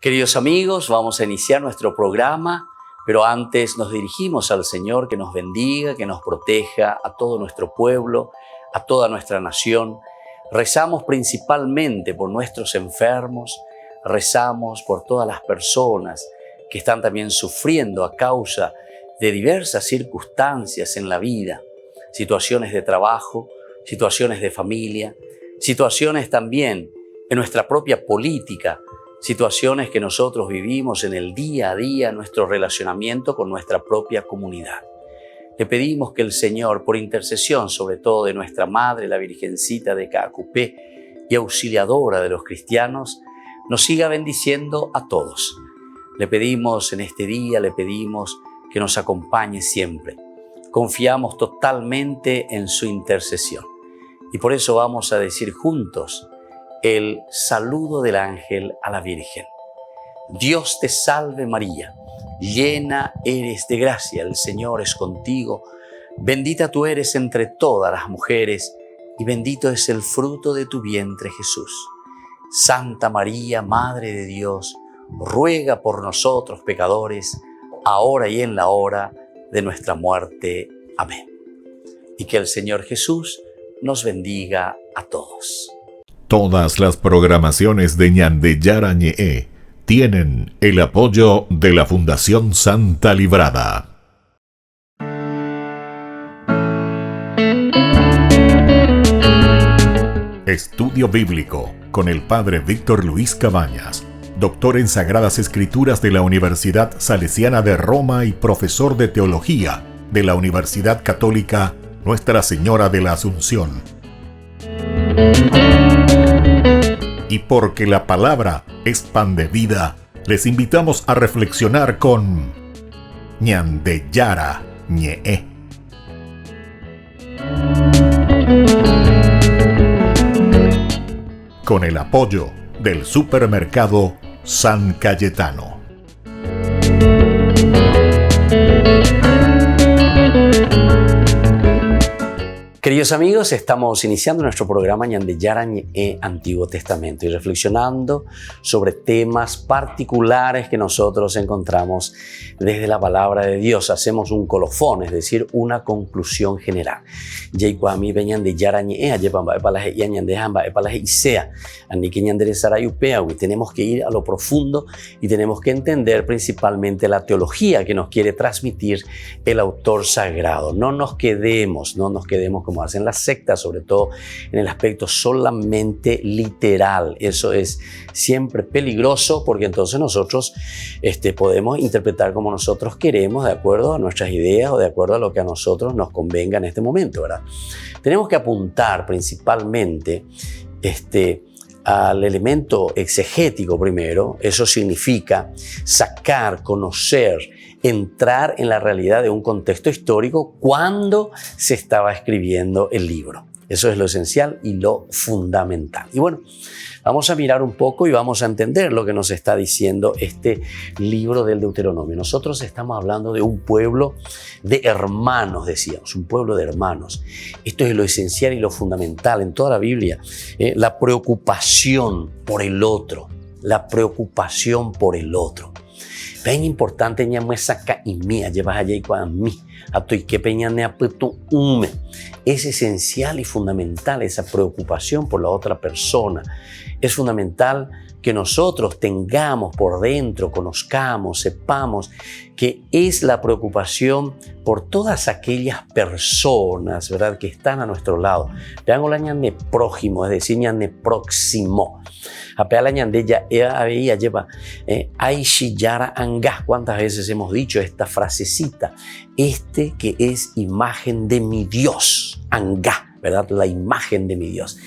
Queridos amigos, vamos a iniciar nuestro programa, pero antes nos dirigimos al Señor que nos bendiga, que nos proteja a todo nuestro pueblo, a toda nuestra nación. Rezamos principalmente por nuestros enfermos, rezamos por todas las personas que están también sufriendo a causa de diversas circunstancias en la vida, situaciones de trabajo, situaciones de familia, situaciones también en nuestra propia política, situaciones que nosotros vivimos en el día a día, nuestro relacionamiento con nuestra propia comunidad. Le pedimos que el Señor, por intercesión sobre todo de nuestra Madre, la Virgencita de Caacupé y auxiliadora de los cristianos, nos siga bendiciendo a todos. Le pedimos en este día, le pedimos que nos acompañe siempre. Confiamos totalmente en su intercesión. Y por eso vamos a decir juntos el saludo del ángel a la Virgen. Dios te salve María, llena eres de gracia, el Señor es contigo. Bendita tú eres entre todas las mujeres y bendito es el fruto de tu vientre Jesús. Santa María, Madre de Dios, ruega por nosotros pecadores, ahora y en la hora de nuestra muerte. Amén. Y que el Señor Jesús nos bendiga a todos. Todas las programaciones de Ñandeyara Ñe'e tienen el apoyo de la Fundación Santa Librada. Estudio Bíblico con el Padre Víctor Luis Cabañas, doctor en Sagradas Escrituras de la Universidad Salesiana de Roma y profesor de Teología de la Universidad Católica Nuestra Señora de la Asunción. Y porque la palabra es pan de vida, les invitamos a reflexionar con Ñandeyara Ñe'e. Con el apoyo del supermercado San Cayetano. Queridos amigos, estamos iniciando nuestro programa Ñandeyara Ñe'e Antiguo Testamento y reflexionando sobre temas particulares que nosotros encontramos desde la palabra de Dios. Hacemos un colofón, es decir, una conclusión general. Tenemos que ir a lo profundo y tenemos que entender principalmente la teología que nos quiere transmitir el autor sagrado. No nos quedemos como hacen las sectas, sobre todo en el aspecto solamente literal. Eso es siempre peligroso porque entonces nosotros podemos interpretar como nosotros queremos, de acuerdo a nuestras ideas o de acuerdo a lo que a nosotros nos convenga en este momento, ¿verdad? Tenemos que apuntar principalmente al elemento exegético primero. Eso significa sacar, conocer, entrar en la realidad de un contexto histórico cuando se estaba escribiendo el libro. Eso es lo esencial y lo fundamental. Y bueno, vamos a mirar un poco y vamos a entender lo que nos está diciendo este libro del Deuteronomio. Nosotros estamos hablando de un pueblo de hermanos, decíamos, un pueblo de hermanos. Esto es lo esencial y lo fundamental en toda la Biblia. La preocupación por el otro, la preocupación por el otro. Bien importante es esencial y fundamental esa preocupación por la otra persona. Es fundamental que nosotros tengamos por dentro, conozcamos, sepamos que es la preocupación por todas aquellas personas, ¿verdad?, que están a nuestro lado. Vean la ñande prójimo, es decir, ñande próximo. Apea la ñande ya había lleva aishiyara angá. ¿Cuántas veces hemos dicho esta frasecita? Que es imagen de mi Dios, angá, ¿verdad? La imagen de mi Dios.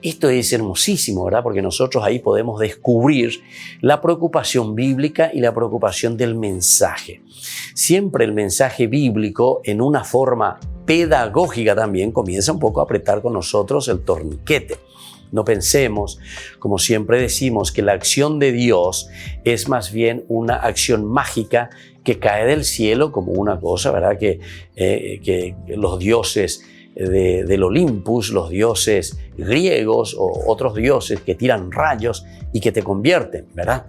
Esto es hermosísimo, ¿verdad? Porque nosotros ahí podemos descubrir la preocupación bíblica y la preocupación del mensaje. Siempre el mensaje bíblico, en una forma pedagógica también, comienza un poco a apretar con nosotros el torniquete. No pensemos, como siempre decimos, que la acción de Dios es más bien una acción mágica que cae del cielo como una cosa, ¿verdad? Que los dioses del Olympus, los dioses griegos o otros dioses que tiran rayos y que te convierten, ¿verdad?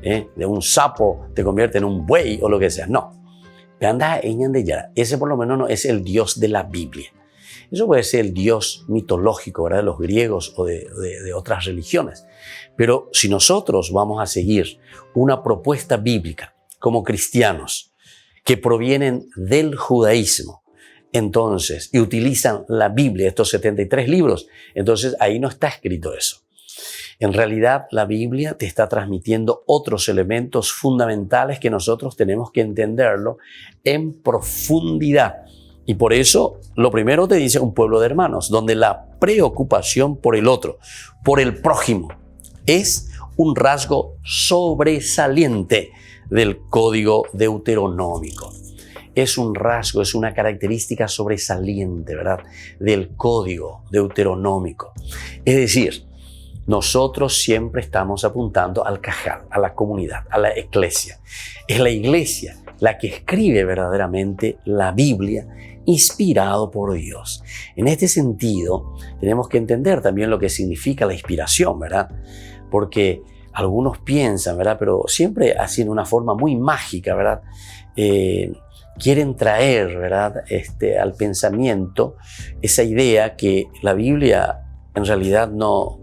de un sapo te convierte en un buey o lo que sea. No. Ese por lo menos no es el Dios de la Biblia. Eso puede ser el Dios mitológico, ¿verdad?, de los griegos o de otras religiones. Pero si nosotros vamos a seguir una propuesta bíblica como cristianos que provienen del judaísmo, entonces, y utilizan la Biblia, estos 73 libros, entonces ahí no está escrito eso. En realidad, la Biblia te está transmitiendo otros elementos fundamentales que nosotros tenemos que entenderlo en profundidad. Y por eso, lo primero te dice un pueblo de hermanos, donde la preocupación por el otro, por el prójimo, es un rasgo sobresaliente del código deuteronómico. Es un rasgo, es una característica sobresaliente, ¿verdad?, del código deuteronómico. Es decir, nosotros siempre estamos apuntando al cajal, a la comunidad, a la iglesia. Es la iglesia la que escribe verdaderamente la Biblia, inspirado por Dios. En este sentido, tenemos que entender también lo que significa la inspiración, ¿verdad? Porque algunos piensan, ¿verdad?, pero siempre así en una forma muy mágica, ¿verdad?, quieren traer, ¿verdad?, al pensamiento esa idea que la Biblia en realidad no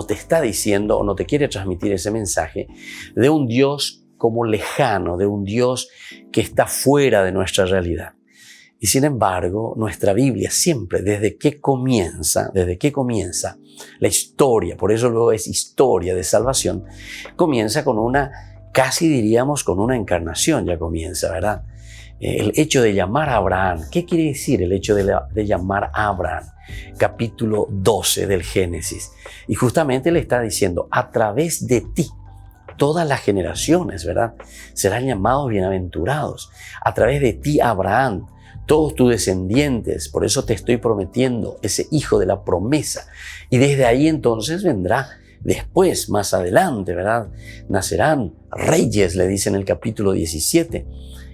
te está diciendo o no te quiere transmitir ese mensaje de un Dios como lejano, de un Dios que está fuera de nuestra realidad. Y sin embargo, nuestra Biblia siempre, desde que comienza la historia, por eso luego es historia de salvación, comienza con casi diríamos con una encarnación, ya comienza, ¿verdad? El hecho de llamar a Abraham, ¿qué quiere decir el hecho de llamar a Abraham? Capítulo 12 del Génesis. Y justamente le está diciendo, a través de ti, todas las generaciones, ¿verdad?, serán llamados bienaventurados. A través de ti, Abraham, todos tus descendientes, por eso te estoy prometiendo ese hijo de la promesa. Y desde ahí entonces vendrá después, más adelante, ¿verdad?, nacerán reyes, le dice en el capítulo 17.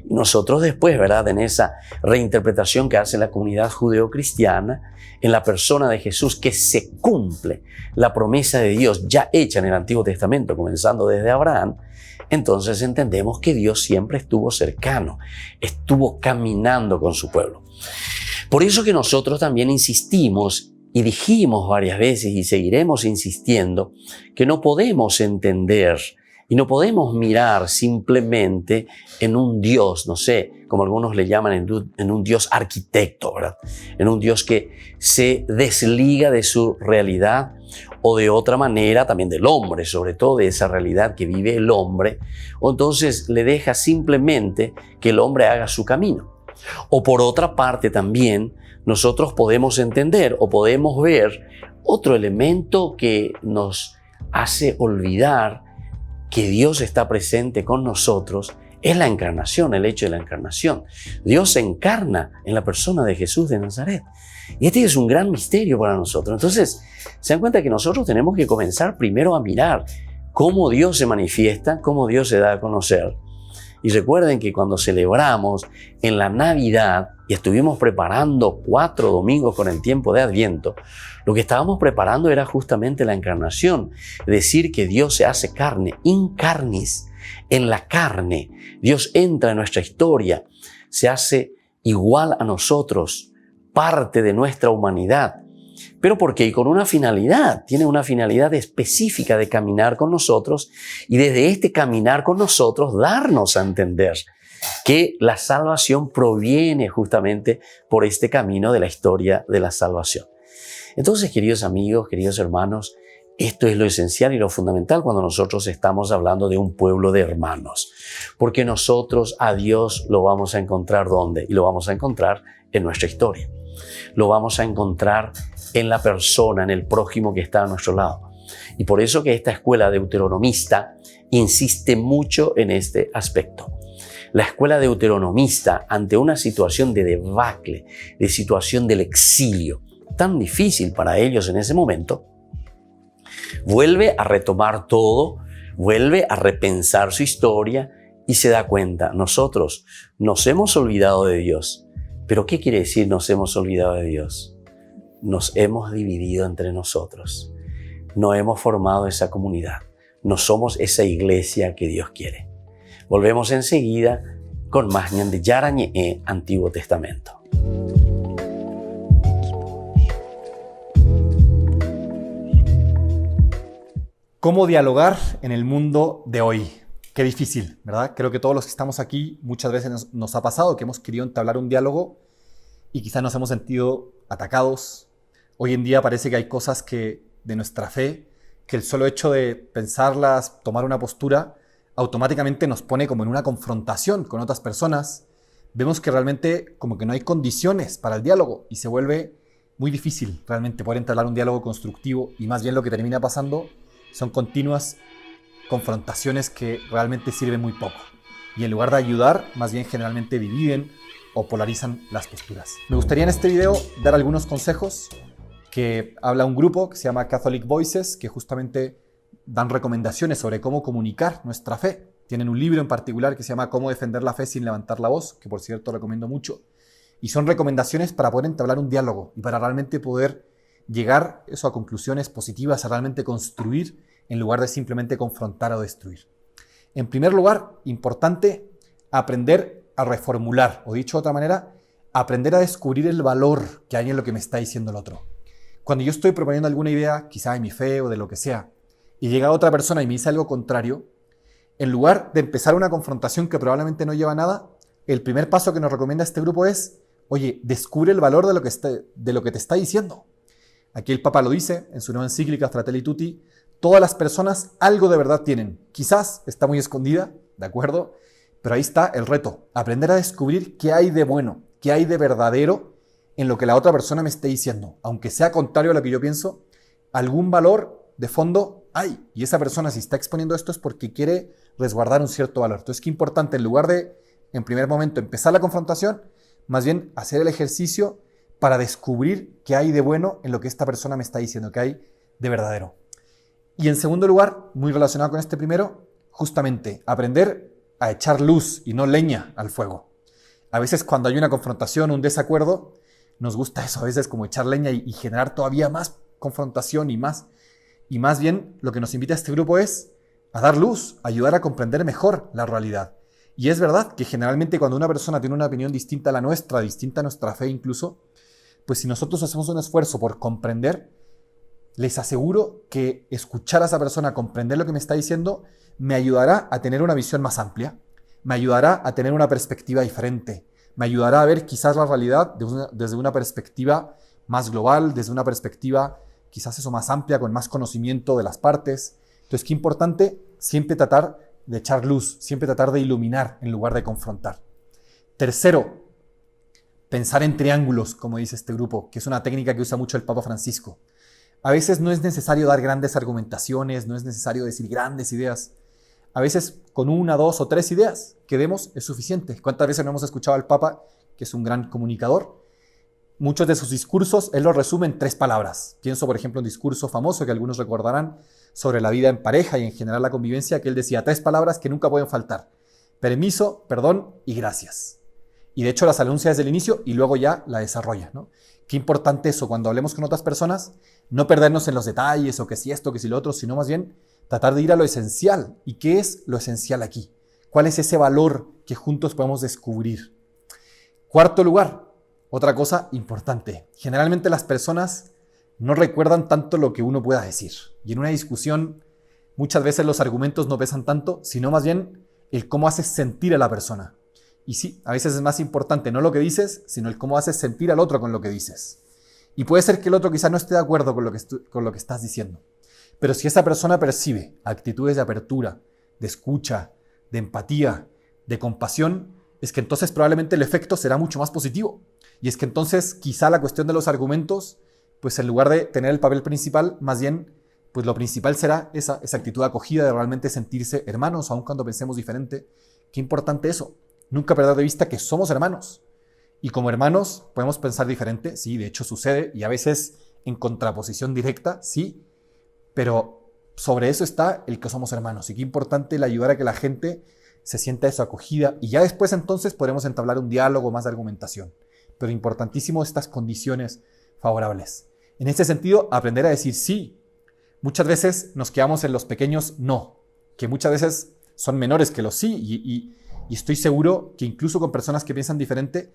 Y nosotros después, ¿verdad?, en esa reinterpretación que hace la comunidad judeocristiana, en la persona de Jesús, que se cumple la promesa de Dios ya hecha en el Antiguo Testamento, comenzando desde Abraham, entonces entendemos que Dios siempre estuvo cercano, estuvo caminando con su pueblo. Por eso que nosotros también insistimos y dijimos varias veces y seguiremos insistiendo que no podemos entender y no podemos mirar simplemente en un Dios, no sé, como algunos le llaman, en un Dios arquitecto, ¿verdad? En un Dios que se desliga de su realidad o de otra manera también del hombre, sobre todo de esa realidad que vive el hombre, o entonces le deja simplemente que el hombre haga su camino. O por otra parte también nosotros podemos entender o podemos ver otro elemento que nos hace olvidar que Dios está presente con nosotros, es la encarnación, el hecho de la encarnación. Dios se encarna en la persona de Jesús de Nazaret. Y este es un gran misterio para nosotros. Entonces, se dan cuenta que nosotros tenemos que comenzar primero a mirar cómo Dios se manifiesta, cómo Dios se da a conocer. Y recuerden que cuando celebramos en la Navidad y estuvimos preparando 4 domingos con el tiempo de Adviento, lo que estábamos preparando era justamente la encarnación, es decir, que Dios se hace carne, in carnis, en la carne. Dios entra en nuestra historia, se hace igual a nosotros, parte de nuestra humanidad. ¿Pero por qué? Y con una finalidad, tiene una finalidad específica de caminar con nosotros y desde este caminar con nosotros darnos a entender que la salvación proviene justamente por este camino de la historia de la salvación. Entonces, queridos amigos, queridos hermanos, esto es lo esencial y lo fundamental cuando nosotros estamos hablando de un pueblo de hermanos. Porque nosotros a Dios lo vamos a encontrar ¿dónde? Y lo vamos a encontrar en nuestra historia. Lo vamos a encontrar en la persona, en el prójimo que está a nuestro lado. Y por eso que esta escuela deuteronomista insiste mucho en este aspecto. La escuela deuteronomista, ante una situación de debacle, de situación del exilio, tan difícil para ellos en ese momento, vuelve a retomar todo, vuelve a repensar su historia y se da cuenta, nosotros nos hemos olvidado de Dios. ¿Pero qué quiere decir nos hemos olvidado de Dios? Nos hemos dividido entre nosotros. No hemos formado esa comunidad. no somos esa iglesia que Dios quiere. Volvemos enseguida con más ñande Yarañe Antiguo Testamento. ¿Cómo dialogar en el mundo de hoy? Qué difícil, ¿verdad? Creo que todos los que estamos aquí muchas veces nos ha pasado que hemos querido entablar un diálogo y quizás nos hemos sentido atacados. Hoy en día parece que hay cosas que de nuestra fe, que el solo hecho de pensarlas, tomar una postura, automáticamente nos pone como en una confrontación con otras personas. Vemos que realmente como que no hay condiciones para el diálogo y se vuelve muy difícil realmente poder entablar un diálogo constructivo y más bien lo que termina pasando son continuas confrontaciones que realmente sirven muy poco. Y en lugar de ayudar, más bien generalmente dividen o polarizan las posturas. Me gustaría en este video dar algunos consejos que habla un grupo que se llama Catholic Voices, que justamente dan recomendaciones sobre cómo comunicar nuestra fe. Tienen un libro en particular que se llama Cómo defender la fe sin levantar la voz, que por cierto recomiendo mucho. Y son recomendaciones para poder entablar un diálogo y para realmente poder llegar a conclusiones positivas, a realmente construir en lugar de simplemente confrontar o destruir. En primer lugar, importante aprender a reformular, o dicho de otra manera, aprender a descubrir el valor que hay en lo que me está diciendo el otro. Cuando yo estoy proponiendo alguna idea, quizá de mi fe o de lo que sea, y llega otra persona y me dice algo contrario, en lugar de empezar una confrontación que probablemente no lleva a nada, el primer paso que nos recomienda este grupo es, oye, descubre el valor de lo que te está diciendo. Aquí el Papa lo dice en su nueva encíclica Fratelli Tutti, todas las personas algo de verdad tienen. Quizás está muy escondida, ¿de acuerdo? Pero ahí está el reto, aprender a descubrir qué hay de bueno, qué hay de verdadero en lo que la otra persona me esté diciendo. Aunque sea contrario a lo que yo pienso, algún valor de fondo hay. Y esa persona, si está exponiendo esto, es porque quiere resguardar un cierto valor. Entonces, qué importante, en lugar de, en primer momento, empezar la confrontación, más bien hacer el ejercicio para descubrir qué hay de bueno en lo que esta persona me está diciendo, qué hay de verdadero. Y en segundo lugar, muy relacionado con este primero, justamente aprender a echar luz y no leña al fuego. A veces cuando hay una confrontación, un desacuerdo, nos gusta eso, a veces como echar leña y generar todavía más confrontación y más bien lo que nos invita a este grupo es a dar luz, a ayudar a comprender mejor la realidad. Y es verdad que generalmente cuando una persona tiene una opinión distinta a la nuestra, distinta a nuestra fe incluso, pues si nosotros hacemos un esfuerzo por comprender, les aseguro que escuchar a esa persona, comprender lo que me está diciendo, me ayudará a tener una visión más amplia, me ayudará a tener una perspectiva diferente, me ayudará a ver quizás la realidad desde una perspectiva más global, desde una perspectiva quizás eso más amplia, con más conocimiento de las partes. Entonces, qué importante siempre tratar de echar luz, siempre tratar de iluminar en lugar de confrontar. Tercero, pensar en triángulos, como dice este grupo, que es una técnica que usa mucho el Papa Francisco. A veces no es necesario dar grandes argumentaciones, no es necesario decir grandes ideas. A veces con una, dos o tres ideas que demos es suficiente. ¿Cuántas veces no hemos escuchado al Papa, que es un gran comunicador? Muchos de sus discursos él los resume en 3 palabras. Pienso, por ejemplo, en un discurso famoso que algunos recordarán sobre la vida en pareja y en general la convivencia, que él decía 3 palabras que nunca pueden faltar. Permiso, perdón y gracias. Y de hecho las anuncia desde el inicio y luego ya la desarrolla, ¿no? Qué importante eso cuando hablemos con otras personas, no perdernos en los detalles o que si esto, que si lo otro, sino más bien tratar de ir a lo esencial. ¿Y qué es lo esencial aquí? ¿Cuál es ese valor que juntos podemos descubrir? Cuarto lugar, otra cosa importante. Generalmente las personas no recuerdan tanto lo que uno pueda decir. Y en una discusión muchas veces los argumentos no pesan tanto, sino más bien el cómo haces sentir a la persona. Y sí, a veces es más importante no lo que dices, sino el cómo haces sentir al otro con lo que dices. Y puede ser que el otro quizá no esté de acuerdo con lo que estás diciendo. Pero si esa persona percibe actitudes de apertura, de escucha, de empatía, de compasión, es que entonces probablemente el efecto será mucho más positivo. Y es que entonces quizá la cuestión de los argumentos, pues en lugar de tener el papel principal, más bien, pues lo principal será esa actitud acogida de realmente sentirse hermanos, aun cuando pensemos diferente. Qué importante eso. Nunca perder de vista que somos hermanos. Y como hermanos podemos pensar diferente, sí, de hecho sucede, y a veces en contraposición directa, sí, pero sobre eso está el que somos hermanos. Y qué importante el ayudar a que la gente se sienta eso acogida, y ya después entonces podremos entablar un diálogo más de argumentación. Pero importantísimo estas condiciones favorables. En este sentido, aprender a decir sí. muchas veces nos quedamos en los pequeños no, que muchas veces son menores que los sí, y estoy seguro que incluso con personas que piensan diferente,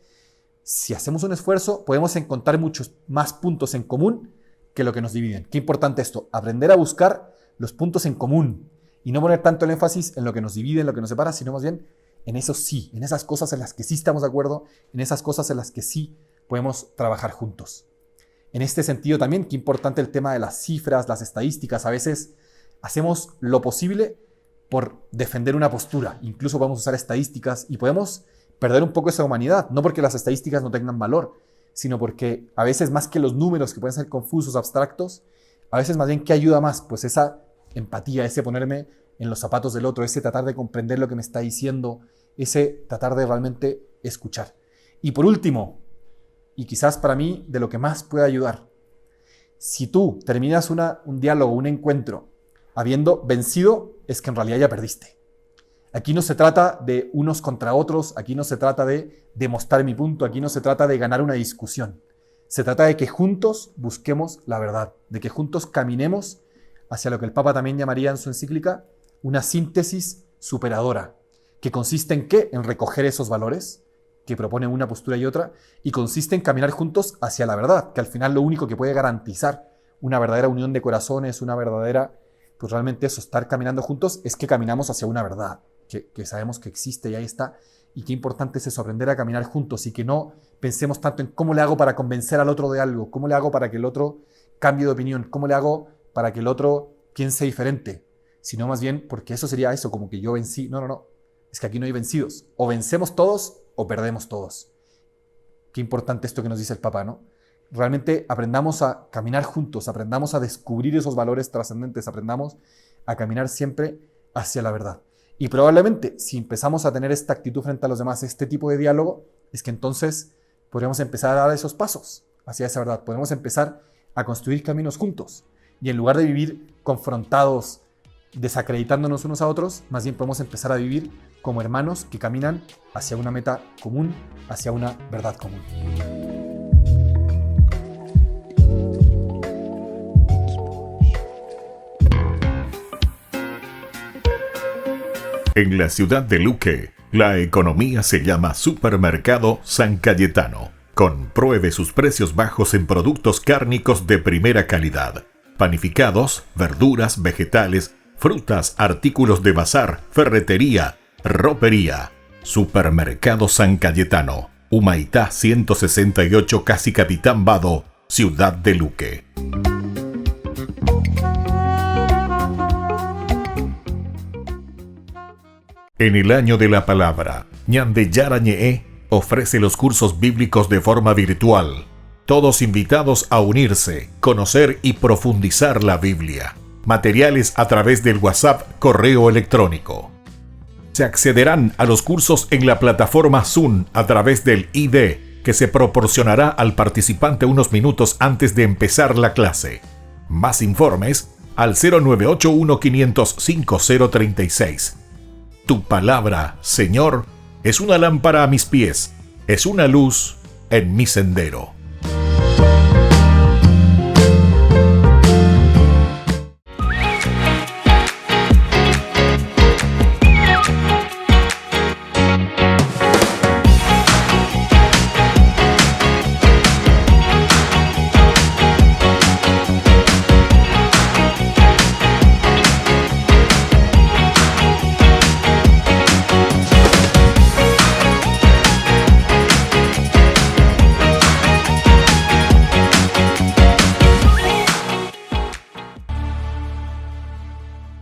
si hacemos un esfuerzo, podemos encontrar muchos más puntos en común que lo que nos dividen. Qué importante esto, aprender a buscar los puntos en común y no poner tanto el énfasis en lo que nos divide, en lo que nos separa, sino más bien en eso sí, en esas cosas en las que sí estamos de acuerdo, en esas cosas en las que sí podemos trabajar juntos. En este sentido también, qué importante el tema de las cifras, las estadísticas. A veces hacemos lo posible por defender una postura. Incluso podemos usar estadísticas y podemos perder un poco esa humanidad. No porque las estadísticas no tengan valor, sino porque a veces más que los números que pueden ser confusos, abstractos, a veces más bien ¿qué ayuda más? Pues esa empatía, ese ponerme en los zapatos del otro, ese tratar de comprender lo que me está diciendo, ese tratar de realmente escuchar. Y por último, y quizás para mí de lo que más puede ayudar, si tú terminas un diálogo, un encuentro, habiendo vencido, es que en realidad ya perdiste. Aquí no se trata de unos contra otros, aquí no se trata de demostrar mi punto, aquí no se trata de ganar una discusión. Se trata de que juntos busquemos la verdad, de que juntos caminemos hacia lo que el Papa también llamaría en su encíclica una síntesis superadora, que consiste en ¿qué? En recoger esos valores que proponen una postura y otra, y consiste en caminar juntos hacia la verdad, que al final lo único que puede garantizar una verdadera unión de corazones, una verdadera, pues realmente eso, estar caminando juntos, es que caminamos hacia una verdad, que sabemos que existe y ahí está, y qué importante es eso, aprender a caminar juntos y que no pensemos tanto en cómo le hago para convencer al otro de algo, cómo le hago para que el otro cambie de opinión, cómo le hago para que el otro piense diferente, sino más bien porque eso sería eso, como que yo vencí. No, es que aquí no hay vencidos, o vencemos todos o perdemos todos. Qué importante esto que nos dice el Papa, ¿no? Realmente aprendamos a caminar juntos, aprendamos a descubrir esos valores trascendentes, aprendamos a caminar siempre hacia la verdad. Y probablemente, si empezamos a tener esta actitud frente a los demás, este tipo de diálogo, es que entonces podríamos empezar a dar esos pasos hacia esa verdad. Podemos empezar a construir caminos juntos. Y en lugar de vivir confrontados, desacreditándonos unos a otros, más bien podemos empezar a vivir como hermanos que caminan hacia una meta común, hacia una verdad común. En la ciudad de Luque, la economía se llama Supermercado San Cayetano. Compruebe sus precios bajos en productos cárnicos de primera calidad. Panificados, verduras, vegetales, frutas, artículos de bazar, ferretería, ropería. Supermercado San Cayetano, Humaitá 168, Casi Capitán Vado, ciudad de Luque. En el año de la palabra, Ñandeyara Ñe'e ofrece los cursos bíblicos de forma virtual. Todos invitados a unirse, conocer y profundizar la Biblia. Materiales a través del WhatsApp, correo electrónico. Se accederán a los cursos en la plataforma Zoom a través del ID, que se proporcionará al participante unos minutos antes de empezar la clase. Más informes al 0981-500-5036. Tu palabra, Señor, es una lámpara a mis pies, es una luz en mi sendero.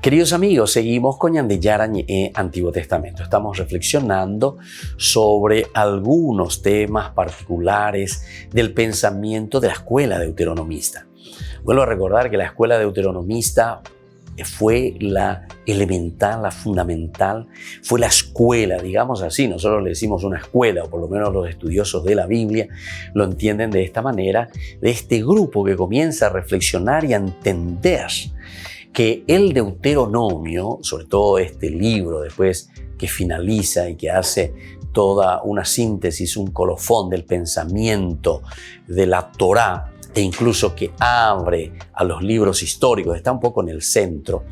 Queridos amigos, seguimos con Ñandeyara Ñe'e, Antiguo Testamento. Estamos reflexionando sobre algunos temas particulares del pensamiento de la escuela deuteronomista. Vuelvo a recordar que la escuela deuteronomista fue la elemental, la fundamental, fue la escuela, digamos así. Nosotros le decimos una escuela, o por lo menos los estudiosos de la Biblia lo entienden de esta manera, de este grupo que comienza a reflexionar y a entender que el Deuteronomio, sobre todo este libro después que finaliza y que hace toda una síntesis, un colofón del pensamiento de la Torá, e incluso que abre a los libros históricos, está un poco en el centro.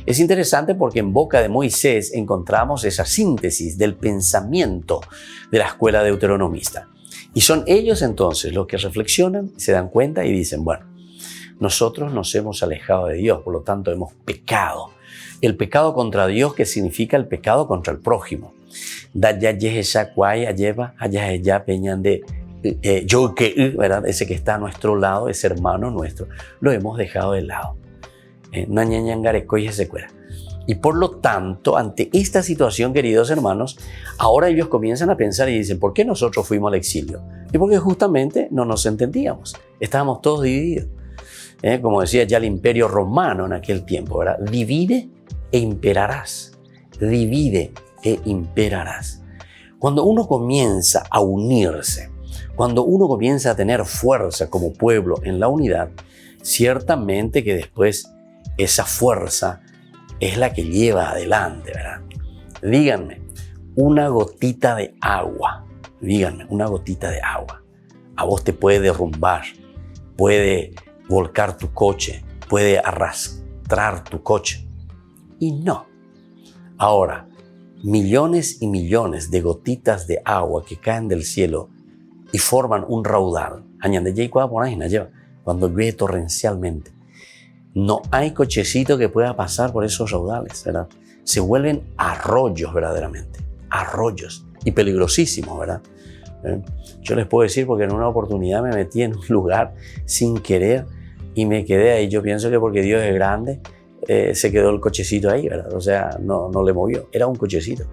Es interesante porque en boca de Moisés encontramos esa síntesis del pensamiento de la escuela deuteronomista. Y son ellos entonces los que reflexionan, se dan cuenta y dicen, bueno, nosotros nos hemos alejado de Dios, por lo tanto hemos pecado. El pecado contra Dios, que significa el pecado contra el prójimo. ¿Verdad? Ese que está a nuestro lado, ese hermano nuestro, lo hemos dejado de lado. Y por lo tanto, ante esta situación, queridos hermanos, ahora ellos comienzan a pensar y dicen, ¿por qué nosotros fuimos al exilio? Y porque justamente no nos entendíamos, estábamos todos divididos. Como decía ya el imperio romano en aquel tiempo, ¿verdad? Divide e imperarás. Divide e imperarás. Cuando uno comienza a unirse, cuando uno comienza a tener fuerza como pueblo en la unidad, ciertamente que después esa fuerza es la que lleva adelante, ¿verdad? Díganme, una gotita de agua, a vos te puede derrumbar, puede volcar tu coche, puede arrastrar tu coche. Y no. Ahora, millones y millones de gotitas de agua que caen del cielo y forman un raudal. Cuando llueve torrencialmente. No hay cochecito que pueda pasar por esos raudales, ¿verdad? Se vuelven arroyos verdaderamente. Arroyos. Y peligrosísimos, ¿verdad? Yo les puedo decir porque en una oportunidad me metí en un lugar sin querer y me quedé ahí. Yo pienso que porque Dios es grande, se quedó el cochecito ahí, ¿verdad? O sea, no le movió. Era un cochecito.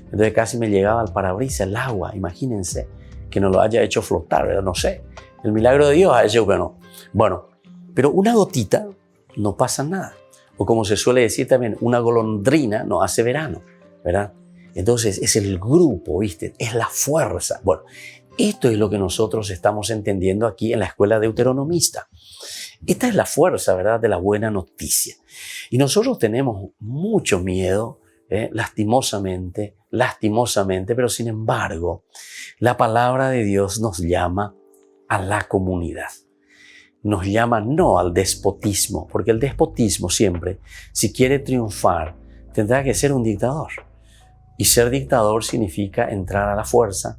Entonces casi me llegaba al parabrisas el agua. Imagínense que no lo haya hecho flotar, ¿verdad? No sé. El milagro de Dios ha hecho que no. Bueno, pero una gotita no pasa nada. O como se suele decir también, una golondrina no hace verano, ¿verdad? Entonces es el grupo, ¿viste? Es la fuerza. Bueno, esto es lo que nosotros estamos entendiendo aquí en la escuela deuteronomista. Esta es la fuerza, ¿verdad?, de la buena noticia. Y nosotros tenemos mucho miedo, lastimosamente, pero sin embargo, la palabra de Dios nos llama a la comunidad. Nos llama no al despotismo, porque el despotismo siempre, si quiere triunfar, tendrá que ser un dictador. Y ser dictador significa entrar a la fuerza,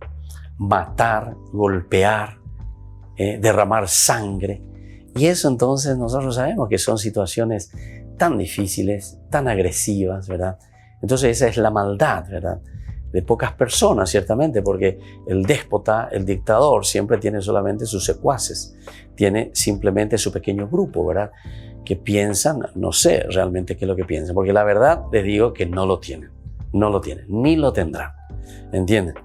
matar, golpear, derramar sangre. Y eso entonces nosotros sabemos que son situaciones tan difíciles, tan agresivas, ¿verdad? Entonces esa es la maldad, ¿verdad? De pocas personas, ciertamente, porque el déspota, el dictador, siempre tiene solamente sus secuaces, tiene simplemente su pequeño grupo, ¿verdad? Que piensan, no sé realmente qué es lo que piensan, porque la verdad les digo que no lo tienen, ni lo tendrán, ¿entienden?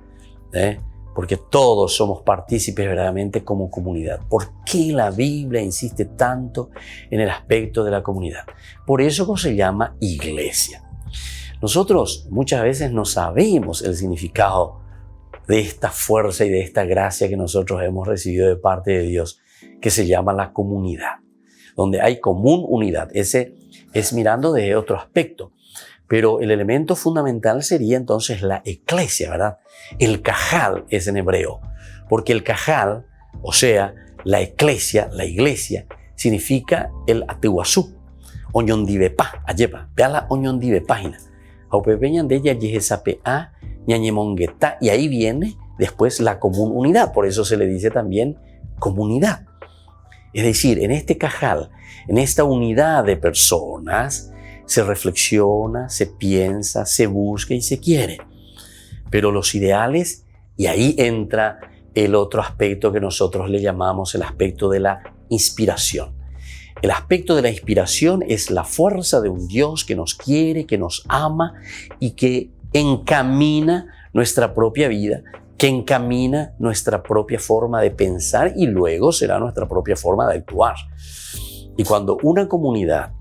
Porque todos somos partícipes verdaderamente como comunidad. ¿Por qué la Biblia insiste tanto en el aspecto de la comunidad? Por eso se llama iglesia. Nosotros muchas veces no sabemos el significado de esta fuerza y de esta gracia que nosotros hemos recibido de parte de Dios, que se llama la comunidad, donde hay común unidad. Ese es mirando de otro aspecto. Pero el elemento fundamental sería entonces la eclesia, ¿verdad? El cajal es en hebreo, porque el cajal, o sea, la eclesia, la iglesia, significa el atehuazú, oñondivepa, ayepa, peala oñondivepágina. Y ahí viene después la común unidad, por eso se le dice también comunidad. Es decir, en este cajal, en esta unidad de personas, se reflexiona, se piensa, se busca y se quiere. Pero los ideales, y ahí entra el otro aspecto que nosotros le llamamos el aspecto de la inspiración. El aspecto de la inspiración es la fuerza de un Dios que nos quiere, que nos ama y que encamina nuestra propia vida, que encamina nuestra propia forma de pensar y luego será nuestra propia forma de actuar. Y cuando una comunidad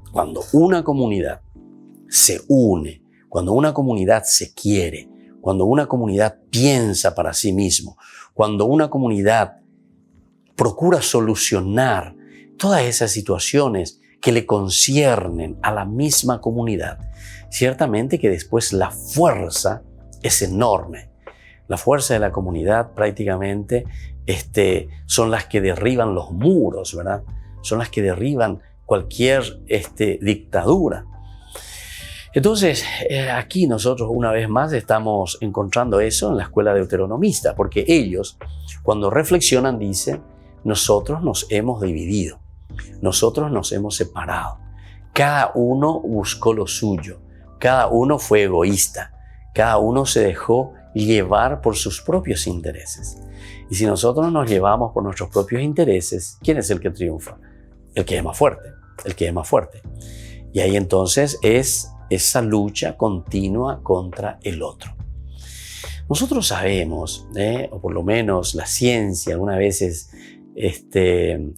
se une, cuando una comunidad se quiere, cuando una comunidad piensa para sí mismo, cuando una comunidad procura solucionar todas esas situaciones que le conciernen a la misma comunidad, ciertamente que después la fuerza es enorme. La fuerza de la comunidad prácticamente son las que derriban los muros, ¿verdad? Son las que derriban cualquier dictadura. Entonces, aquí nosotros una vez más estamos encontrando eso en la escuela deuteronomista, porque ellos, cuando reflexionan, dicen, nosotros nos hemos dividido, nosotros nos hemos separado. Cada uno buscó lo suyo, cada uno fue egoísta, cada uno se dejó llevar por sus propios intereses. Y si nosotros nos llevamos por nuestros propios intereses, ¿quién es el que triunfa? El que es más fuerte, el que es más fuerte. Y ahí entonces es esa lucha continua contra el otro. Nosotros sabemos, o por lo menos la ciencia, algunas veces en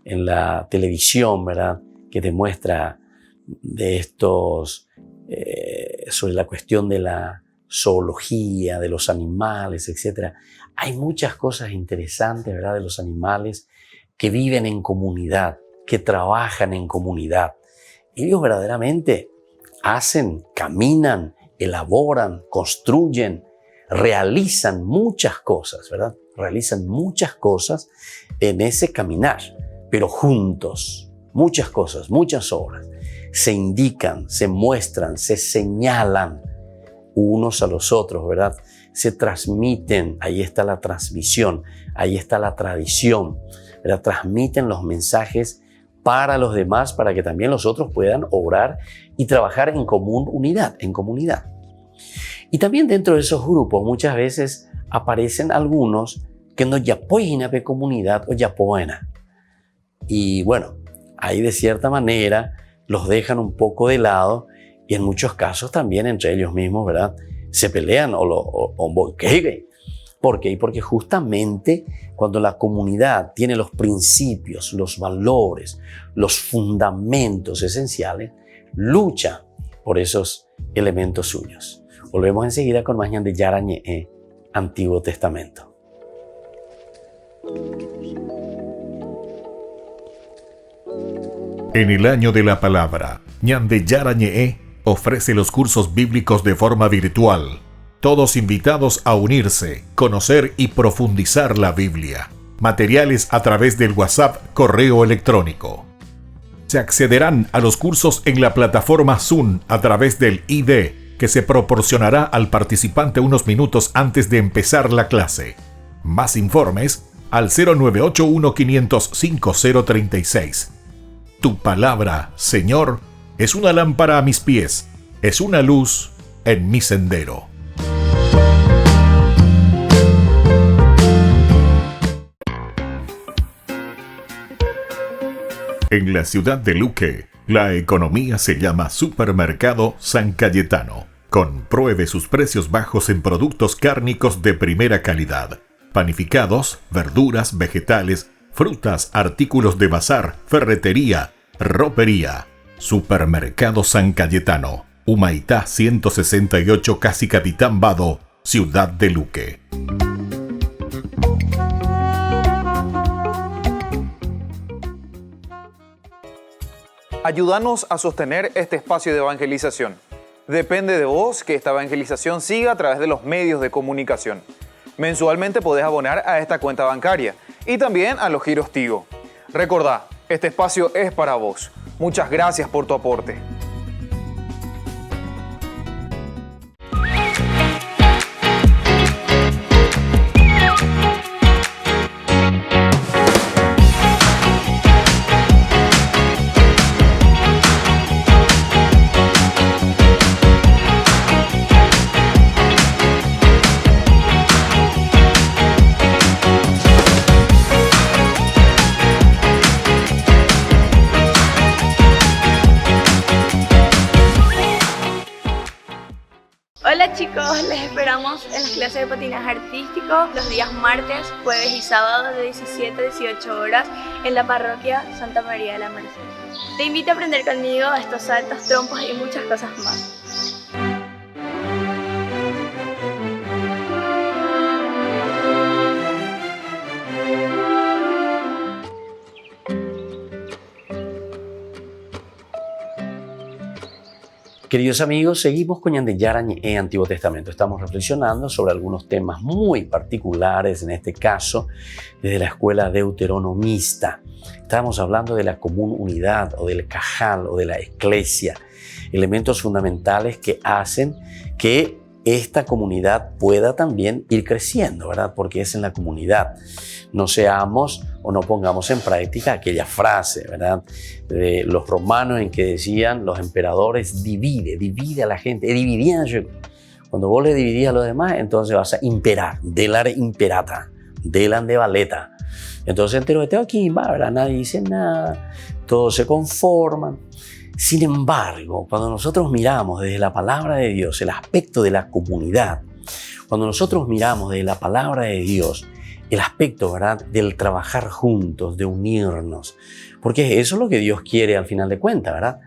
la televisión, ¿verdad?, que te muestra de estos, sobre la cuestión de la zoología, de los animales, etc. Hay muchas cosas interesantes, ¿verdad?, de los animales que viven en comunidad, que trabajan en comunidad. Ellos verdaderamente hacen, caminan, elaboran, construyen, realizan muchas cosas, ¿verdad? Realizan muchas cosas en ese caminar, pero juntos, muchas cosas, muchas obras. Se indican, se muestran, se señalan unos a los otros, ¿verdad? Se transmiten, ahí está la transmisión, ahí está la tradición, ¿verdad? Transmiten los mensajes para los demás, para que también los otros puedan obrar y trabajar en común unidad, en comunidad. Y también dentro de esos grupos muchas veces aparecen algunos que no apoyan a la comunidad o apoyan. Y bueno, ahí de cierta manera los dejan un poco de lado y en muchos casos también entre ellos mismos, ¿verdad?, se pelean ¿Por qué? Porque justamente cuando la comunidad tiene los principios, los valores, los fundamentos esenciales, lucha por esos elementos suyos. Volvemos enseguida con más Ñande Yara Ñe'e, Antiguo Testamento. En el año de la palabra, Ñande Yara Ñe'e ofrece los cursos bíblicos de forma virtual. Todos invitados a unirse, conocer y profundizar la Biblia. Materiales a través del WhatsApp, correo electrónico. Se accederán a los cursos en la plataforma Zoom a través del ID, que se proporcionará al participante unos minutos antes de empezar la clase. Más informes al 0981-500-5036. Tu palabra, Señor, es una lámpara a mis pies, es una luz en mi sendero. En la ciudad de Luque, la economía se llama Supermercado San Cayetano. Compruebe sus precios bajos en productos cárnicos de primera calidad. Panificados, verduras, vegetales, frutas, artículos de bazar, ferretería, ropería. Supermercado San Cayetano. Humaitá 168, Casi Capitán Vado, ciudad de Luque. Ayúdanos a sostener este espacio de evangelización. Depende de vos que esta evangelización siga a través de los medios de comunicación. Mensualmente podés abonar a esta cuenta bancaria y también a los giros Tigo. Recordá, este espacio es para vos. Muchas gracias por tu aporte. Hola chicos, les esperamos en las clases de patinaje artístico los días martes, jueves y sábados de 17 a 18 horas en la parroquia Santa María de la Merced. Te invito a aprender conmigo estos saltos, trompos y muchas cosas más. Queridos amigos, seguimos con Yandeyaran en Antiguo Testamento. Estamos reflexionando sobre algunos temas muy particulares, en este caso, desde la escuela deuteronomista. Estamos hablando de la común unidad o del cajal o de la eclesia, elementos fundamentales que hacen que esta comunidad pueda también ir creciendo, ¿verdad? Porque es en la comunidad. No seamos o no pongamos en práctica aquella frase, ¿verdad? De los romanos en que decían los emperadores, divide a la gente. Dividían. Cuando vos le dividís a los demás, entonces vas a imperar. Delare imperata, delan de valeta. Entonces entero de aquí, ¿verdad? Nadie dice nada, todos se conforman. Sin embargo, cuando nosotros miramos desde la palabra de Dios el aspecto de la comunidad, cuando nosotros miramos desde la palabra de Dios el aspecto, ¿verdad?, del trabajar juntos, de unirnos, porque eso es lo que Dios quiere al final de cuentas, ¿verdad?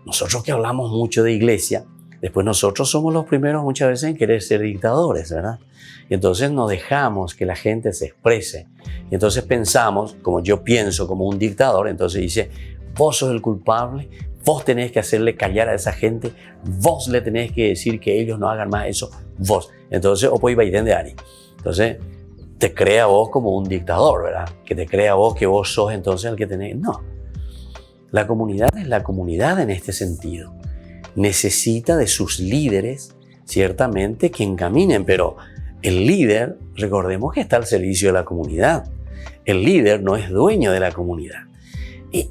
Nosotros que hablamos mucho de iglesia, después nosotros somos los primeros muchas veces en querer ser dictadores, ¿verdad? Y entonces no dejamos que la gente se exprese. Y entonces pensamos, como yo pienso como un dictador, entonces dice, vos sos el culpable, vos tenés que hacerle callar a esa gente, vos le tenés que decir que ellos no hagan más eso, vos. Entonces, o pues de Ari. Entonces, te crea vos como un dictador, ¿verdad? Que te crea vos que vos sos entonces el que tenés. No. La comunidad es la comunidad en este sentido. Necesita de sus líderes, ciertamente, que encaminen, pero el líder, recordemos que está al servicio de la comunidad. El líder no es dueño de la comunidad.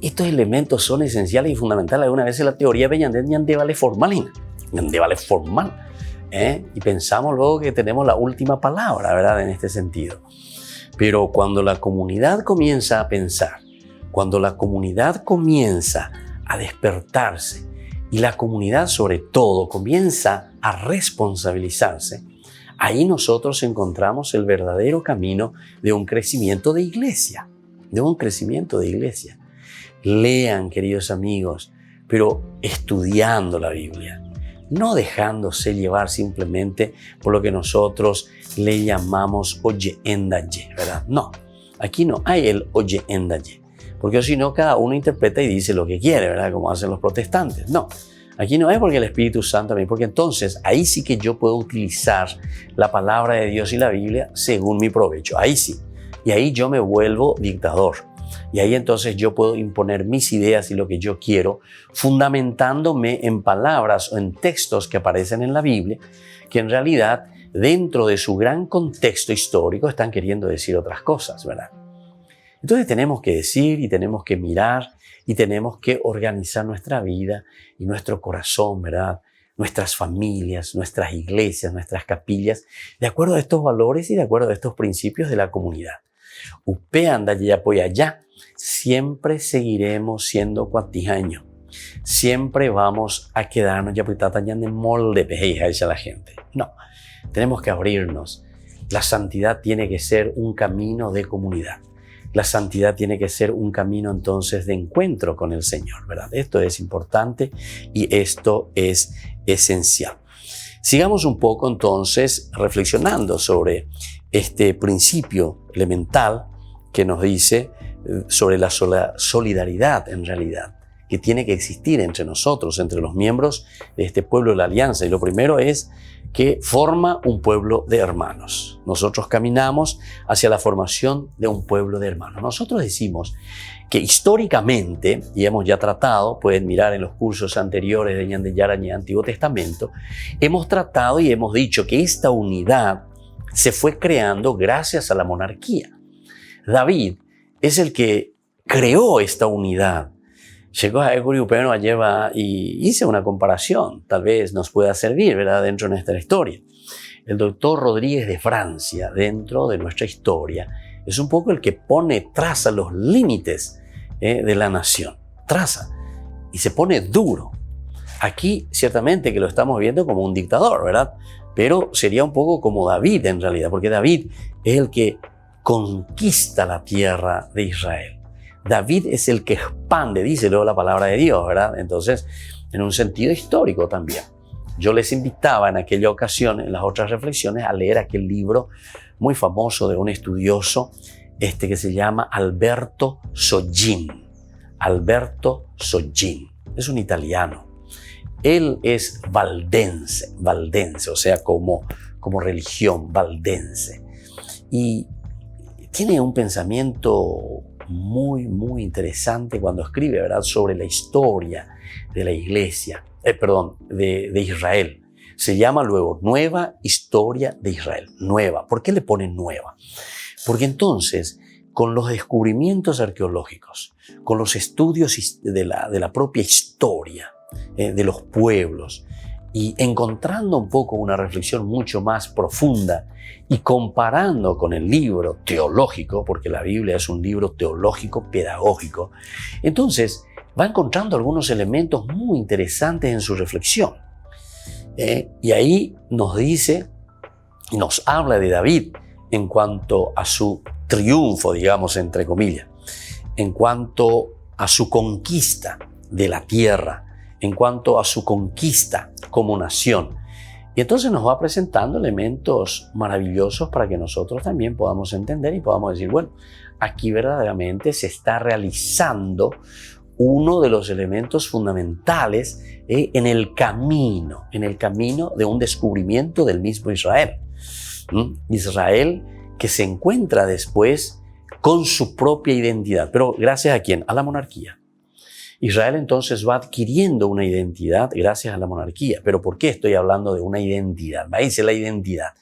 Estos elementos son esenciales y fundamentales. Algunas veces la teoría de vale formal, y pensamos luego que tenemos la última palabra, ¿verdad?, en este sentido. Pero cuando la comunidad comienza a pensar, cuando la comunidad comienza a despertarse y la comunidad sobre todo comienza a responsabilizarse, ahí nosotros encontramos el verdadero camino de un crecimiento de iglesia, Lean, queridos amigos, pero estudiando la Biblia, no dejándose llevar simplemente por lo que nosotros le llamamos oye endaye, ¿verdad? No, aquí no hay el oye endaye, porque si no cada uno interpreta y dice lo que quiere, ¿verdad? Como hacen los protestantes. No, aquí no es porque el Espíritu Santo a mí, porque entonces ahí sí que yo puedo utilizar la palabra de Dios y la Biblia según mi provecho, ahí sí, y ahí yo me vuelvo dictador. Y ahí entonces yo puedo imponer mis ideas y lo que yo quiero, fundamentándome en palabras o en textos que aparecen en la Biblia, que en realidad dentro de su gran contexto histórico están queriendo decir otras cosas, ¿verdad? Entonces tenemos que decir y tenemos que mirar y tenemos que organizar nuestra vida y nuestro corazón, ¿verdad? Nuestras familias, nuestras iglesias, nuestras capillas, de acuerdo a estos valores y de acuerdo a estos principios de la comunidad. Upe anda y apoya allá. Siempre seguiremos siendo cuatijaños. Siempre vamos a quedarnos ya de molde pejeja a la gente. No, tenemos que abrirnos. La santidad tiene que ser un camino de comunidad. La santidad tiene que ser un camino entonces de encuentro con el Señor, ¿verdad? Esto es importante y esto es esencial. Sigamos un poco entonces reflexionando sobre este principio elemental que nos dice sobre la solidaridad en realidad que tiene que existir entre nosotros, entre los miembros de este pueblo de la alianza. Y lo primero es que forma un pueblo de hermanos. Nosotros caminamos hacia la formación de un pueblo de hermanos. Nosotros decimos que históricamente, y hemos ya tratado, pueden mirar en los cursos anteriores de Yandeyaran y Antiguo Testamento, hemos tratado y hemos dicho que esta unidad se fue creando gracias a la monarquía. David es el que creó esta unidad. Llegó a Eguriupeno a lleva y hice una comparación, tal vez nos pueda servir, ¿verdad?, dentro de nuestra historia. El doctor Rodríguez de Francia, dentro de nuestra historia, es un poco el que traza los límites de la nación. Traza y se pone duro. Aquí, ciertamente que lo estamos viendo como un dictador, ¿verdad? Pero sería un poco como David en realidad, porque David es el que conquista la tierra de Israel. David es el que expande, dice luego la palabra de Dios, ¿verdad? Entonces, en un sentido histórico también. Yo les invitaba en aquella ocasión, en las otras reflexiones, a leer aquel libro muy famoso de un estudioso que se llama Alberto Sogin. Alberto Sogin. Es un italiano. Él es valdense, o sea, como religión valdense. Y tiene un pensamiento muy, muy interesante cuando escribe, ¿verdad?, sobre la historia de la iglesia, de Israel. Se llama luego Nueva Historia de Israel. Nueva. ¿Por qué le ponen nueva? Porque entonces, con los descubrimientos arqueológicos, con los estudios de la propia historia de los pueblos, y encontrando un poco una reflexión mucho más profunda y comparando con el libro teológico, porque la Biblia es un libro teológico pedagógico, entonces va encontrando algunos elementos muy interesantes en su reflexión. Y ahí nos dice, nos habla de David en cuanto a su triunfo, digamos, entre comillas, en cuanto a su conquista de la tierra, en cuanto a su conquista como nación. Y entonces nos va presentando elementos maravillosos para que nosotros también podamos entender y podamos decir, bueno, aquí verdaderamente se está realizando uno de los elementos fundamentales en el camino de un descubrimiento del mismo Israel. Israel que se encuentra después con su propia identidad. Pero ¿gracias a quién? A la monarquía. Israel entonces va adquiriendo una identidad gracias a la monarquía. ¿Pero por qué estoy hablando de una identidad? Ahí dice la identidad.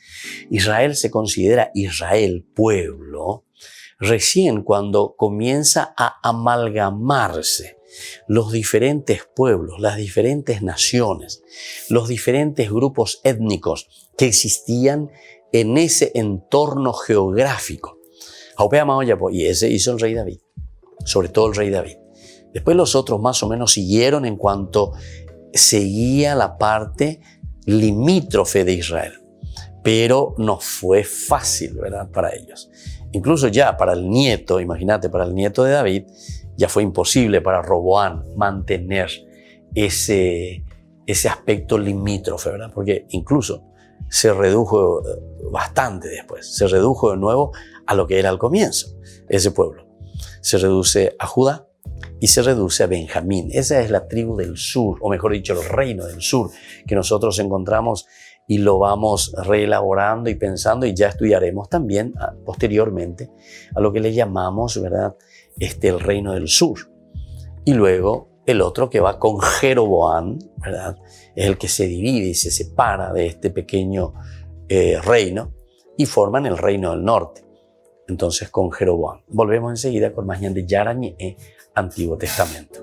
Israel se considera Israel, pueblo, recién cuando comienza a amalgamarse los diferentes pueblos, las diferentes naciones, los diferentes grupos étnicos que existían en ese entorno geográfico. Y ese hizo el rey David, sobre todo el rey David. Después los otros más o menos siguieron en cuanto seguía la parte limítrofe de Israel. Pero no fue fácil, ¿verdad?, para ellos. Incluso ya para el nieto, imagínate, para el nieto de David, ya fue imposible para Roboam mantener ese aspecto limítrofe, ¿verdad? Porque incluso se redujo bastante después. Se redujo de nuevo a lo que era al comienzo, ese pueblo. Se reduce a Judá y se reduce a Benjamín. Esa es la tribu del sur, o mejor dicho, el reino del sur, que nosotros encontramos y lo vamos reelaborando y pensando, y ya estudiaremos también posteriormente a lo que le llamamos, ¿verdad?, el reino del sur. Y luego el otro que va con Jeroboam, ¿verdad?, es el que se divide y se separa de este pequeño reino y forman el reino del norte. Entonces con Jeroboam. Volvemos enseguida con más de Yarañe, Antiguo Testamento.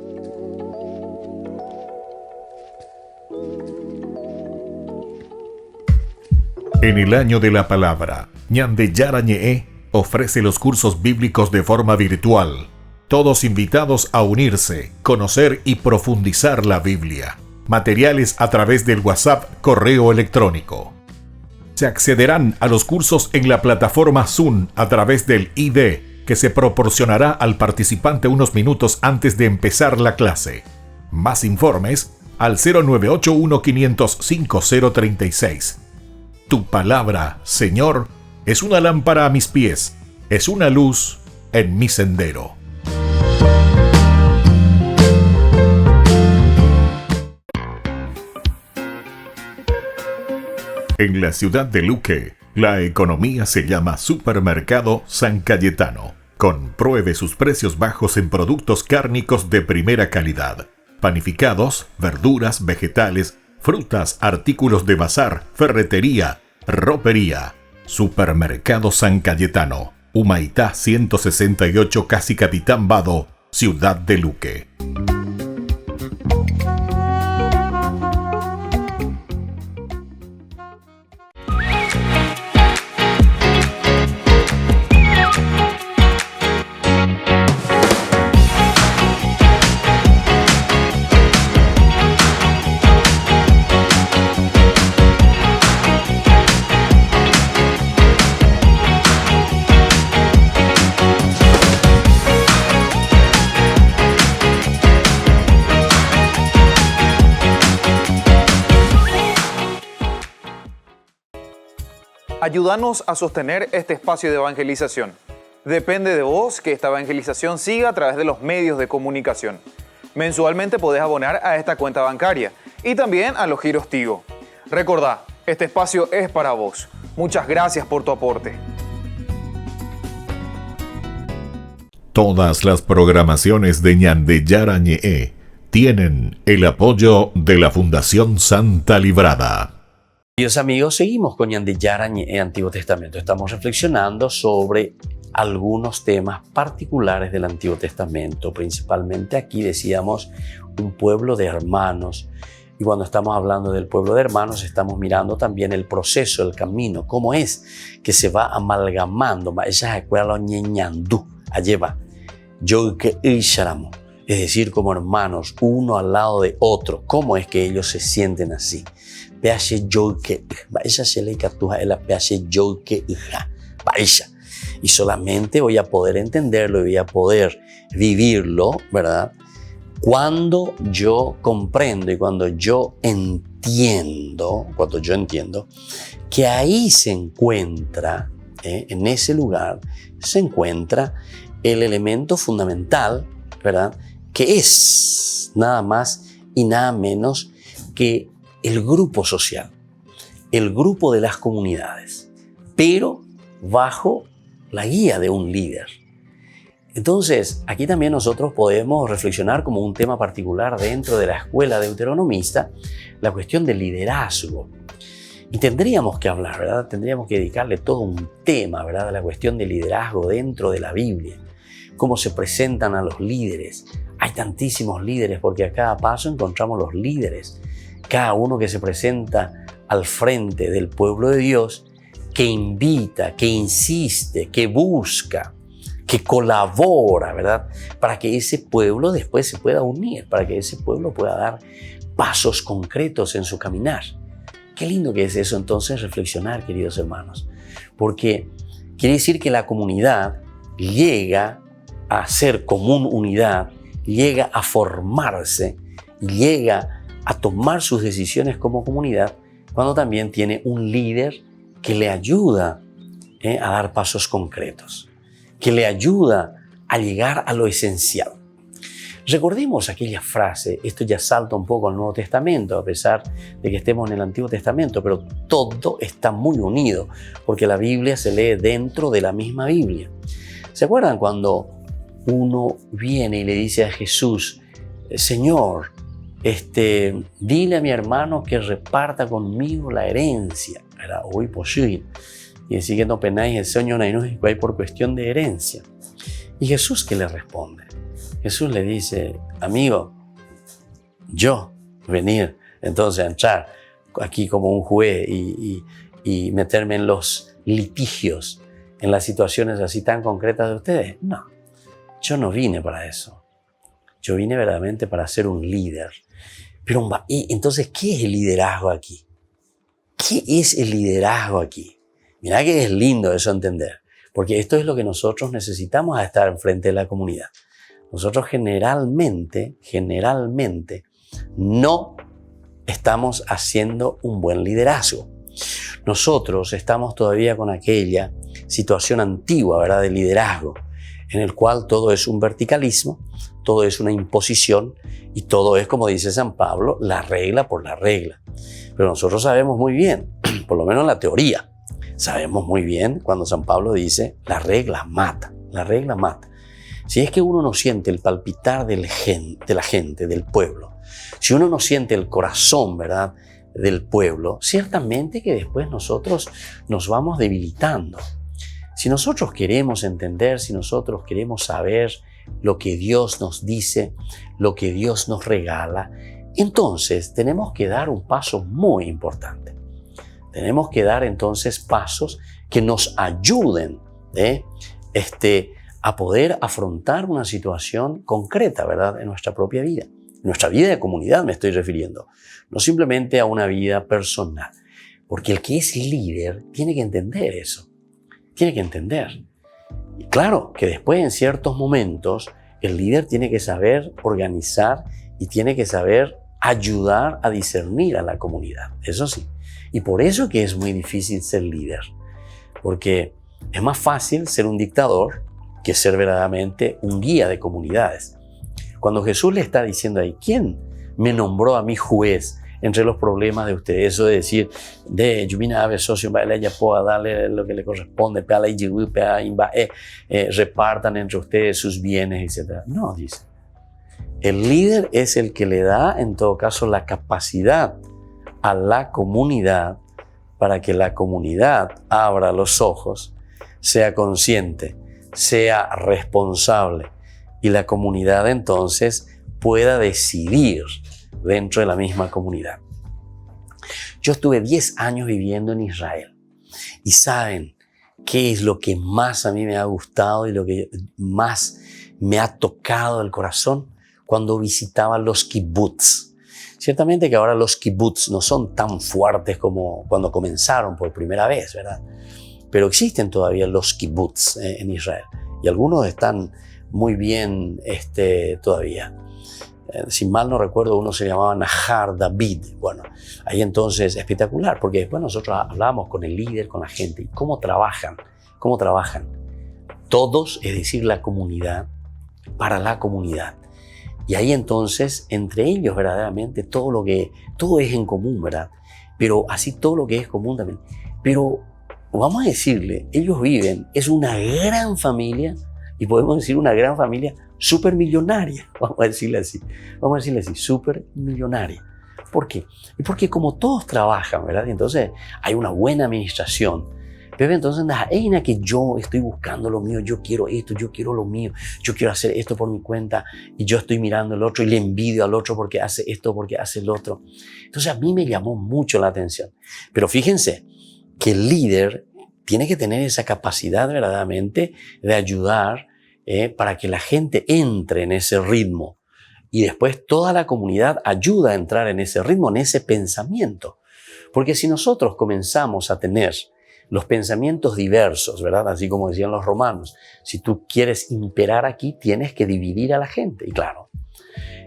En el año de la palabra, Ñande Yarañe ofrece los cursos bíblicos de forma virtual. Todos invitados a unirse, conocer y profundizar la Biblia. Materiales a través del WhatsApp, correo electrónico. Se accederán a los cursos en la plataforma Zoom a través del ID que se proporcionará al participante unos minutos antes de empezar la clase. Más informes al 0981-500-5036. Tu palabra, Señor, es una lámpara a mis pies, es una luz en mi sendero. En la ciudad de Luque, la economía se llama Supermercado San Cayetano. Compruebe sus precios bajos en productos cárnicos de primera calidad. Panificados, verduras, vegetales, frutas, artículos de bazar, ferretería, ropería. Supermercado San Cayetano, Humaitá 168, Casi Capitán Vado, Ciudad de Luque. Ayúdanos a sostener este espacio de evangelización. Depende de vos que esta evangelización siga a través de los medios de comunicación. Mensualmente podés abonar a esta cuenta bancaria y también a los giros Tigo. Recordá, este espacio es para vos. Muchas gracias por tu aporte. Todas las programaciones de Ñandeyara Ñe'e tienen el apoyo de la Fundación Santa Librada. Queridos amigos, seguimos con Ñandeyara Ñe'e Antiguo Testamento. Estamos reflexionando sobre algunos temas particulares del Antiguo Testamento. Principalmente aquí decíamos un pueblo de hermanos. Y cuando estamos hablando del pueblo de hermanos, estamos mirando también el proceso, el camino, cómo es que se va amalgamando. Allí va. Es decir, como hermanos, uno al lado de otro. ¿Cómo es que ellos se sienten así? Y solamente voy a poder entenderlo y voy a poder vivirlo, ¿verdad? Cuando yo comprendo y cuando yo entiendo que ahí se encuentra, en ese lugar, se encuentra el elemento fundamental, ¿verdad? Que es nada más y nada menos que el grupo social, el grupo de las comunidades, pero bajo la guía de un líder. Entonces, aquí también nosotros podemos reflexionar como un tema particular dentro de la escuela deuteronomista, la cuestión del liderazgo. Y tendríamos que hablar, ¿verdad? Tendríamos que dedicarle todo un tema, ¿verdad? A la cuestión del liderazgo dentro de la Biblia. Cómo se presentan a los líderes. Hay tantísimos líderes porque a cada paso encontramos los líderes. Cada uno que se presenta al frente del pueblo de Dios, que invita, que insiste, que busca, que colabora, ¿verdad? Para que ese pueblo después se pueda unir, para que ese pueblo pueda dar pasos concretos en su caminar. Qué lindo que es eso entonces, reflexionar, queridos hermanos, porque quiere decir que la comunidad llega a ser común unidad, llega a formarse, llega a tomar sus decisiones como comunidad cuando también tiene un líder que le ayuda a dar pasos concretos, que le ayuda a llegar a lo esencial. Recordemos aquella frase, esto ya salta un poco al Nuevo Testamento, a pesar de que estemos en el Antiguo Testamento, pero todo está muy unido, porque la Biblia se lee dentro de la misma Biblia. ¿Se acuerdan cuando uno viene y le dice a Jesús, Señor, dile a mi hermano que reparta conmigo la herencia? Era hoy posible. Y decir que no penáis el Señor hay por cuestión de herencia. Y Jesús, ¿qué le responde? Jesús le dice, amigo, yo venir entonces a entrar aquí como un juez y meterme en los litigios, en las situaciones así tan concretas de ustedes. No, yo no vine para eso. Yo vine verdaderamente para ser un líder. Pero entonces, ¿qué es el liderazgo aquí? ¿Qué es el liderazgo aquí? Mirá que es lindo eso entender, porque esto es lo que nosotros necesitamos a estar enfrente de la comunidad. Nosotros generalmente no estamos haciendo un buen liderazgo. Nosotros estamos todavía con aquella situación antigua, ¿verdad?, de liderazgo, en el cual todo es un verticalismo, todo es una imposición y todo es, como dice San Pablo, la regla por la regla. Pero nosotros sabemos muy bien, por lo menos en la teoría, sabemos muy bien cuando San Pablo dice la regla mata, la regla mata. Si es que uno no siente el palpitar de la gente, del pueblo, si uno no siente el corazón, ¿verdad?, del pueblo, ciertamente que después nosotros nos vamos debilitando. Si nosotros queremos entender, si nosotros queremos saber lo que Dios nos dice, lo que Dios nos regala, entonces tenemos que dar un paso muy importante. Tenemos que dar entonces pasos que nos ayuden a poder afrontar una situación concreta, ¿verdad?, en nuestra propia vida. En nuestra vida de comunidad me estoy refiriendo, no simplemente a una vida personal. Porque el que es líder tiene que entender eso. Tiene que entender. Y claro que después en ciertos momentos el líder tiene que saber organizar y tiene que saber ayudar a discernir a la comunidad. Eso sí. Y por eso que es muy difícil ser líder. Porque es más fácil ser un dictador que ser verdaderamente un guía de comunidades. Cuando Jesús le está diciendo ahí, ¿quién me nombró a mí juez entre los problemas de ustedes. Eso de decir, yo vine a ver socio, ella pueda darle lo que le corresponde, repartan entre ustedes sus bienes, etc. No, dice. El líder es el que le da, en todo caso, la capacidad a la comunidad para que la comunidad abra los ojos, sea consciente, sea responsable y la comunidad entonces pueda decidir dentro de la misma comunidad. Yo estuve 10 años viviendo en Israel y ¿saben qué es lo que más a mí me ha gustado y lo que más me ha tocado el corazón? Cuando visitaba los kibbutz. Ciertamente que ahora los kibbutz no son tan fuertes como cuando comenzaron por primera vez, ¿verdad? Pero existen todavía los kibbutz en Israel y algunos están muy bien todavía. Si mal no recuerdo, uno se llamaba Nahar David. Bueno, ahí entonces espectacular, porque después nosotros hablábamos con el líder, con la gente, y cómo trabajan. Todos, es decir, la comunidad, para la comunidad. Y ahí entonces, entre ellos verdaderamente, todo es en común, ¿verdad? Pero así todo lo que es común también. Pero vamos a decirle, ellos viven, es una gran familia, y podemos decir una gran familia supermillonaria, vamos a decirle así, supermillonaria. ¿Por qué? Y porque como todos trabajan, ¿verdad? Y entonces hay una buena administración. Pero entonces, que yo estoy buscando lo mío, yo quiero esto, yo quiero lo mío, yo quiero hacer esto por mi cuenta y yo estoy mirando al otro y le envidio al otro porque hace esto, porque hace el otro. Entonces a mí me llamó mucho la atención. Pero fíjense que el líder tiene que tener esa capacidad verdaderamente de ayudar para que la gente entre en ese ritmo y después toda la comunidad ayuda a entrar en ese ritmo, en ese pensamiento. Porque si nosotros comenzamos a tener los pensamientos diversos, ¿verdad? Así como decían los romanos. Si tú quieres imperar aquí, tienes que dividir a la gente. Y claro,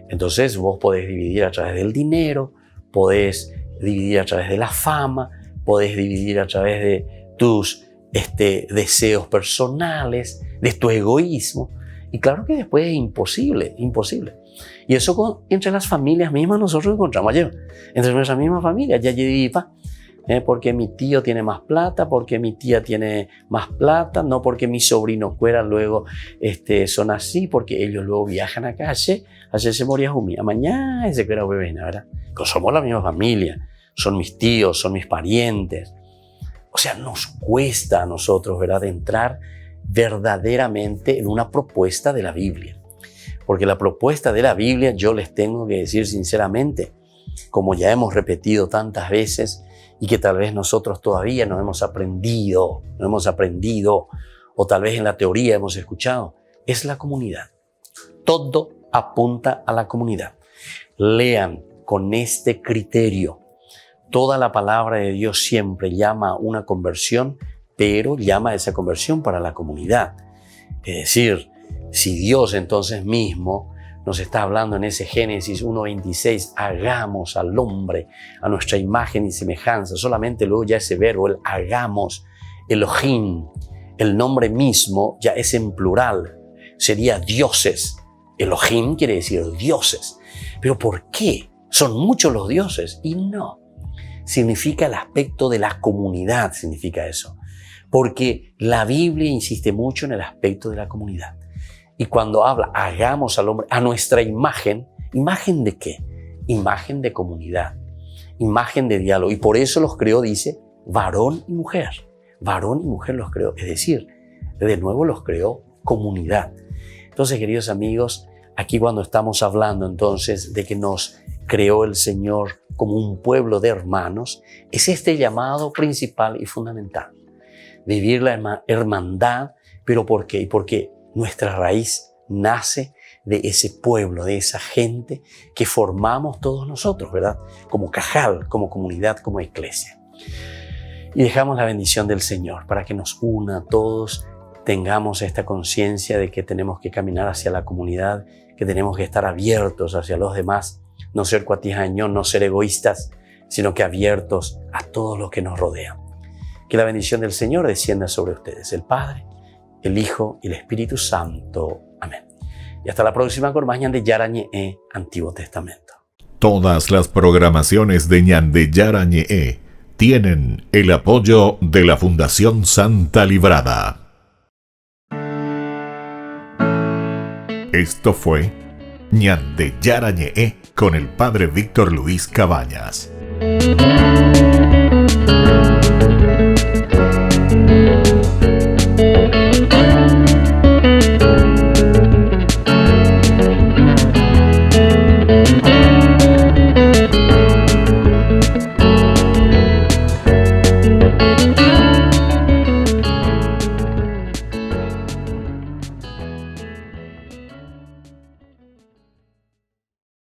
entonces vos podés dividir a través del dinero, podés dividir a través de la fama, podés dividir a través de tus deseos personales, de tu egoísmo. Y claro que después es imposible. Y eso entre las familias mismas nosotros encontramos ayer. Entre nuestra misma familia, ya lleva. Porque mi tío tiene más plata, porque mi tía tiene más plata, no porque mis sobrinos cueras luego son así, porque ellos luego viajan a calle, ayer se moría Jumi, mañana ese cuera bebena, ¿verdad? Pues somos la misma familia, son mis tíos, son mis parientes. O sea, nos cuesta a nosotros, ¿verdad?, entrar verdaderamente en una propuesta de la Biblia. Porque la propuesta de la Biblia, yo les tengo que decir sinceramente, como ya hemos repetido tantas veces, y que tal vez nosotros todavía no hemos aprendido, o tal vez en la teoría hemos escuchado, es la comunidad. Todo apunta a la comunidad. Lean con este criterio. Toda la palabra de Dios siempre llama a una conversión, pero llama a esa conversión para la comunidad. Es decir, si Dios entonces mismo nos está hablando en ese Génesis 1:26, hagamos al hombre a nuestra imagen y semejanza. Solamente luego ya ese verbo, el hagamos, Elohim, el nombre mismo ya es en plural, sería dioses. Elohim quiere decir dioses. ¿Pero por qué? ¿Son muchos los dioses? Y no. Significa el aspecto de la comunidad, significa eso. Porque la Biblia insiste mucho en el aspecto de la comunidad. Y cuando habla, hagamos al hombre a nuestra imagen, ¿imagen de qué? Imagen de comunidad, imagen de diálogo. Y por eso los creó, dice, varón y mujer. Varón y mujer los creó. Es decir, de nuevo los creó comunidad. Entonces, queridos amigos, aquí cuando estamos hablando entonces de que nos creó el Señor como un pueblo de hermanos, es este llamado principal y fundamental. Vivir la hermandad, ¿pero por qué? Porque nuestra raíz nace de ese pueblo, de esa gente que formamos todos nosotros, ¿verdad? Como cajal, como comunidad, como iglesia. Y dejamos la bendición del Señor para que nos una a todos, tengamos esta conciencia de que tenemos que caminar hacia la comunidad, que tenemos que estar abiertos hacia los demás, no ser cuatijaños, no ser egoístas, sino que abiertos a todos los que nos rodean. Que la bendición del Señor descienda sobre ustedes, el Padre, el Hijo y el Espíritu Santo. Amén. Y hasta la próxima con más de Yarañe Antiguo Testamento. Todas las programaciones de Ñande Yarañe tienen el apoyo de la Fundación Santa Librada. Esto fue Ñande Yarañe con el Padre Víctor Luis Cabañas.